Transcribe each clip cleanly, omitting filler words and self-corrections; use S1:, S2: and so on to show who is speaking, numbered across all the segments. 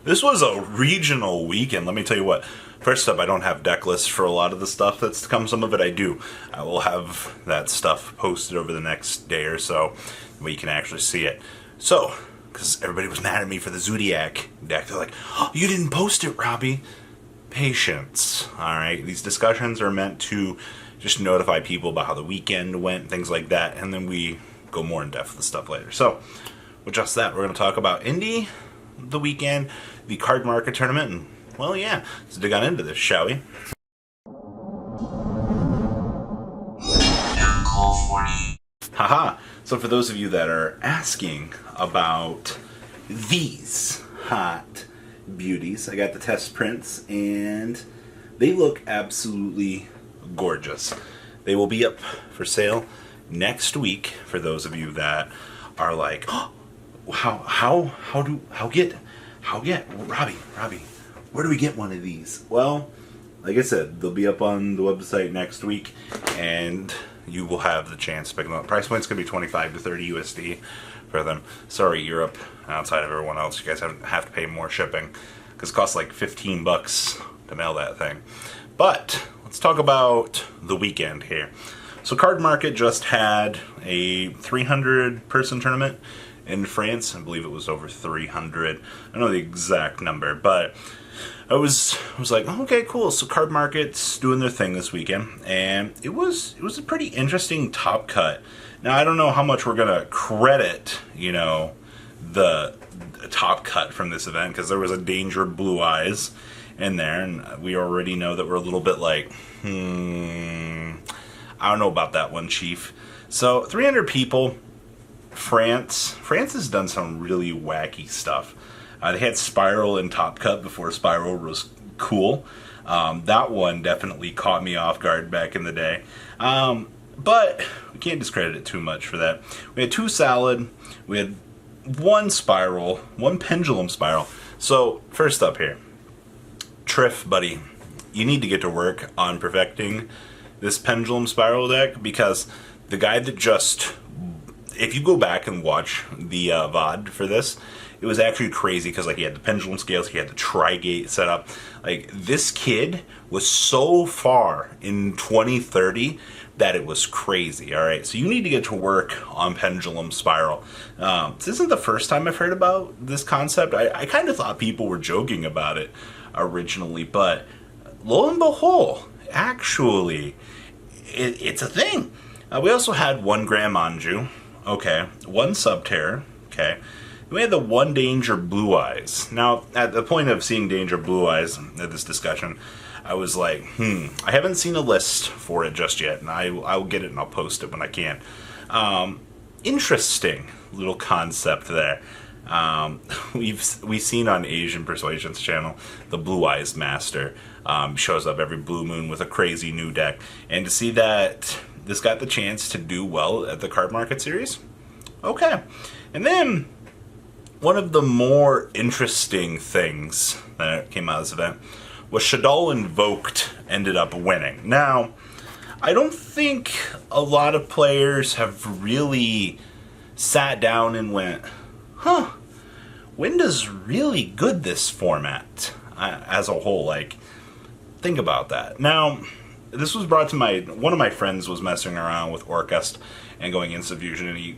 S1: This was a regional weekend, let me tell you what. First up, I don't have deck lists for a lot of the stuff that's to come. Some of it I do. I will have that stuff posted over the next day or so, where you can actually see it. So, because everybody was mad at me for the Zodiac deck, they're like, "Oh, you didn't post it, Robbie." Patience, alright? These discussions are meant to just notify people about how the weekend went, things like that, and then we go more in depth with the stuff later. So, with just that, we're going to talk about Indy, the weekend, the card market tournament, and, well, yeah, let's dig on into this, shall we? Haha, so for those of you that are asking about these hot beauties, I got the test prints, and they look absolutely gorgeous. They will be up for sale next week for those of you that are like, oh, how get Robbie, where do we get one of these? Well, like I said, they'll be up on the website next week, and you will have the chance to pick them up. Price point's gonna be 25 to 30 USD for them. Sorry, Europe, outside of everyone else, you guys have to pay more shipping because it costs like $15 to mail that thing. But let's talk about the weekend here. So Card Market just had a 300-person tournament in France. I believe it was over 300. I don't know the exact number, but I was like, oh, okay, cool. So Card Market's doing their thing this weekend, and it was a pretty interesting top cut. Now I don't know how much we're gonna credit, the top cut from this event, because there was a Danger Blue Eyes in there, and we already know that we're a little bit like, I don't know about that one, Chief. So 300 people. France has done some really wacky stuff. They had Spiral in Top Cut before Spiral was cool. That one definitely caught me off guard back in the day. But we can't discredit it too much for that. We had 2 Salad. We had 1 Spiral, 1 Pendulum Spiral. So first up here, Triff, buddy, you need to get to work on perfecting this Pendulum Spiral deck, because the guy that just, if you go back and watch the VOD for this, it was actually crazy, because like he had the pendulum scales, he had the Tri-Gate set up. Like, this kid was so far in 2030 that it was crazy. Alright, so you need to get to work on Pendulum Spiral. This isn't the first time I've heard about this concept. I kind of thought people were joking about it originally, but lo and behold, actually, it's a thing. We also had 1 Grand Manju, okay, 1 Subterror, okay. We had the 1 Danger Blue Eyes. Now, at the point of seeing Danger Blue Eyes at this discussion, I was like, I haven't seen a list for it just yet, and I'll get it and I'll post it when I can. Interesting little concept there. We've seen on Asian Persuasion's channel, the Blue Eyes Master shows up every blue moon with a crazy new deck, and to see that this got the chance to do well at the Card Market series, okay. And then one of the more interesting things that came out of this event was Shaddoll Invoked ended up winning. Now, I don't think a lot of players have really sat down and went, Winda's really good this format as a whole. Like, think about that. Now, this was brought to one of my friends was messing around with Orcust and going into Fusion, and he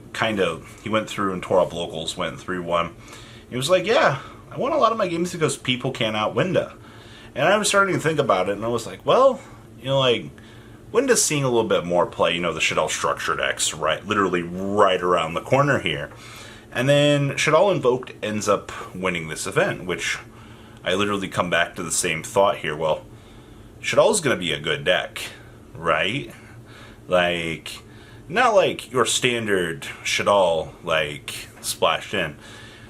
S1: went through and tore up locals, went 3-1. He was like, yeah, I won a lot of my games because people can't out Winda. And I was starting to think about it, and I was like, well, Winda's seeing a little bit more play, the Shaddoll structure decks, literally right around the corner here. And then Shaddoll Invoked ends up winning this event, which I literally come back to the same thought here. Well, Shaddoll's going to be a good deck, right? Like, not like your standard Shaddoll, like, splashed in.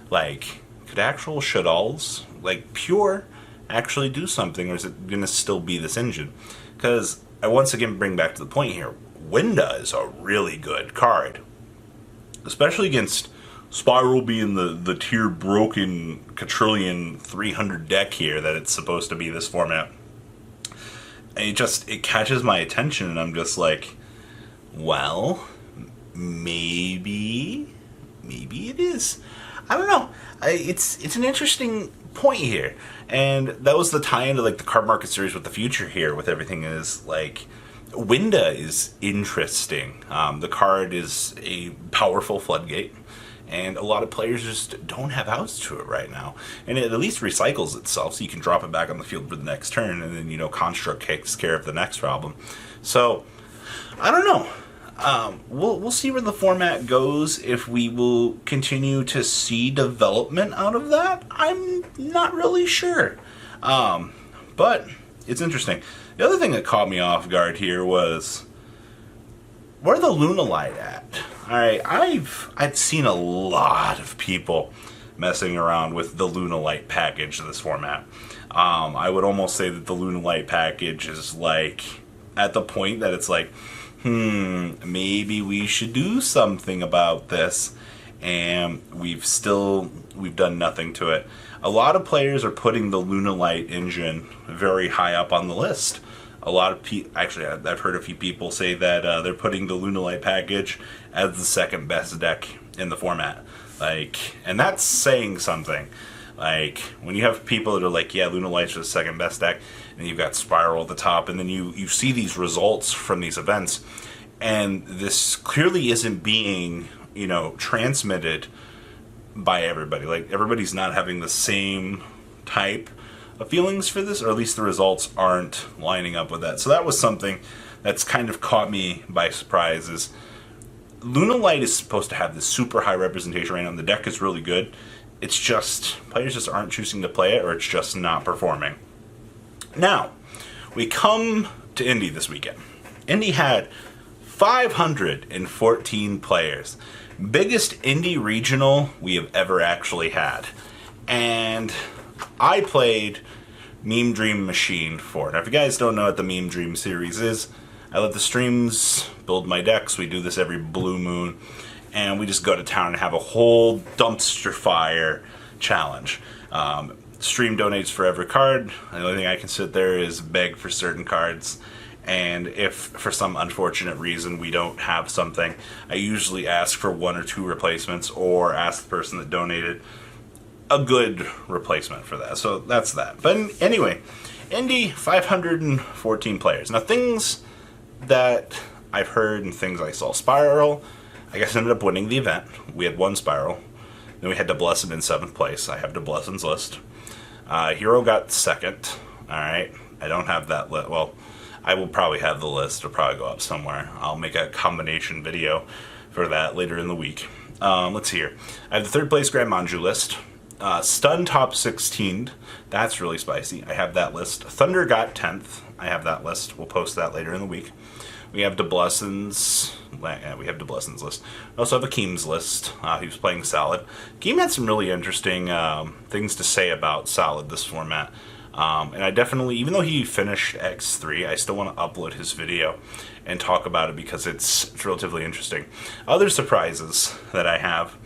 S1: Like, could actual Shaddolls, like, pure, actually do something, or is it going to still be this engine? Because I once again bring back to the point here, Winda is a really good card. Especially against Spiral being the tier broken quadrillion 300 deck here that it's supposed to be this format. And it catches my attention, and I'm just like, well, maybe it is. I don't know. It's an interesting point here. And that was the tie into like the card market series with the future here with everything is like Winda is interesting. The card is a powerful floodgate, and a lot of players just don't have outs to it right now. And it at least recycles itself, so you can drop it back on the field for the next turn, and then, you know, Construct takes care of the next problem. So, I don't know. We'll see where the format goes, if we will continue to see development out of that. I'm not really sure. But it's interesting. The other thing that caught me off guard here was, where the Lunalight at? Alright, I've seen a lot of people messing around with the Lunalight package of this format. I would almost say that the Lunalight package is like at the point that it's like, maybe we should do something about this, and we've done nothing to it. A lot of players are putting the Lunalight engine very high up on the list. A lot of people, actually, I've heard a few people say that they're putting the Lunalight package as the second best deck in the format. Like, and that's saying something. Like, when you have people that are like, yeah, Lunalight's the second best deck, and you've got Spiral at the top, and then you see these results from these events, and this clearly isn't being, you know, transmitted by everybody. Like, everybody's not having the same type of feelings for this, or at least the results aren't lining up with that. So that was something that's kind of caught me by surprise. Is Lunalight is supposed to have this super high representation right now, and the deck is really good. It's just, players just aren't choosing to play it, or it's just not performing. Now, we come to Indy this weekend. Indy had 514 players. Biggest Indy regional we have ever actually had. And I played Meme Dream Machine for it. Now, if you guys don't know what the Meme Dream series is, I let the streams build my decks. We do this every blue moon, and we just go to town and have a whole dumpster fire challenge. Stream donates for every card. The only thing I can sit there is beg for certain cards. And if for some unfortunate reason we don't have something, I usually ask for 1 or 2 replacements, or ask the person that donated a good replacement for that. So that's that. But anyway, Indy, 514 players. Now, things that I've heard and things I saw. Spiral, I guess, ended up winning the event. We had 1 Spiral. Then we had DeBlessin in 7th place. I have DeBlessin's list. Hero got 2nd. Alright. I don't have that list. Well, I will probably have the list. It'll probably go up somewhere. I'll make a combination video for that later in the week. Let's see here. I have the 3rd place Grand Manju list. Stun top 16. That's really spicy. I have that list. Thunder got 10th. I have that list. We'll post that later in the week. We have DeBlessin's. We have DeBlessin's list. We also have Akeem's list. He was playing Solid. Akeem had some really interesting things to say about Solid this format. And I definitely, even though he finished X3, I still want to upload his video and talk about it because it's relatively interesting. Other surprises that I have.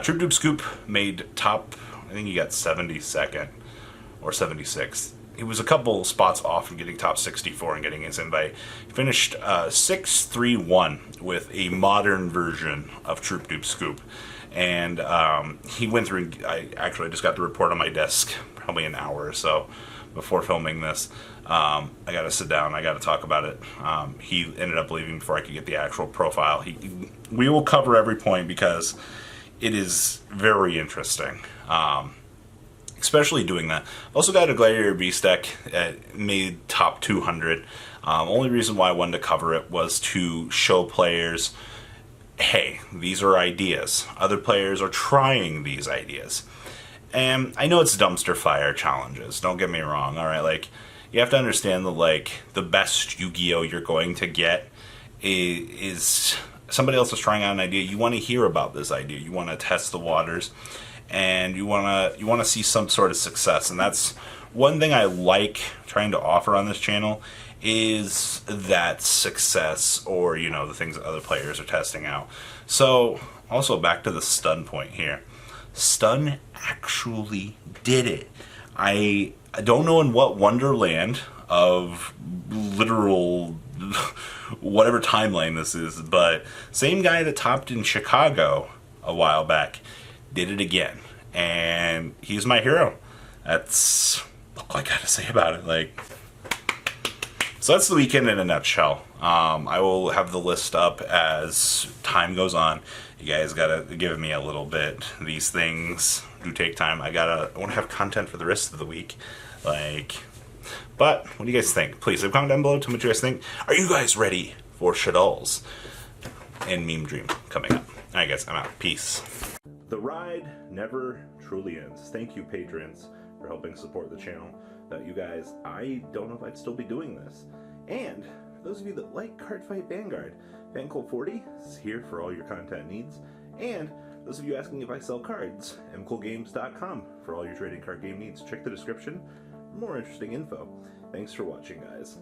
S1: Troop Dupe Scoop made top, I think he got 72nd or 76th. He was a couple spots off from getting top 64 and getting his invite. He finished 6-3-1 with a modern version of Troop Dupe Scoop. And he went through, I just got the report on my desk probably an hour or so before filming this. I got to sit down, I got to talk about it. He ended up leaving before I could get the actual profile. We will cover every point because it is very interesting. Especially doing that. Also got a Gladiator Beast deck made top 200. Only reason why I wanted to cover it was to show players, hey, these are ideas. Other players are trying these ideas. And I know it's dumpster fire challenges, don't get me wrong, alright? Like, you have to understand that, like, the best Yu-Gi-Oh! You're going to get is somebody else is trying out an idea. You want to hear about this idea. You want to test the waters. And you want to see some sort of success. And that's one thing I like trying to offer on this channel, is that success, or, you know, the things that other players are testing out. So, also back to the stun point here. Stun actually did it. I don't know in what wonderland of literal whatever timeline this is, but same guy that topped in Chicago a while back did it again, and he's my hero. That's all I gotta say about it. Like, so that's the weekend in a nutshell. I will have the list up as time goes on. You guys gotta give me a little bit. These things do take time. I want to have content for the rest of the week. Like, but what do you guys think? Please leave a comment down below. Tell me what you guys think. Are you guys ready for Shaddolls and Meme Dream coming up? All right, guys, I'm out. Peace. The ride never truly ends. Thank you, patrons, for helping support the channel. Without you guys, I don't know if I'd still be doing this. And for those of you that like Cardfight Vanguard, FanCool40 is here for all your content needs. And those of you asking if I sell cards, mcoolgames.com for all your trading card game needs. Check the description for more interesting info. Thanks for watching, guys.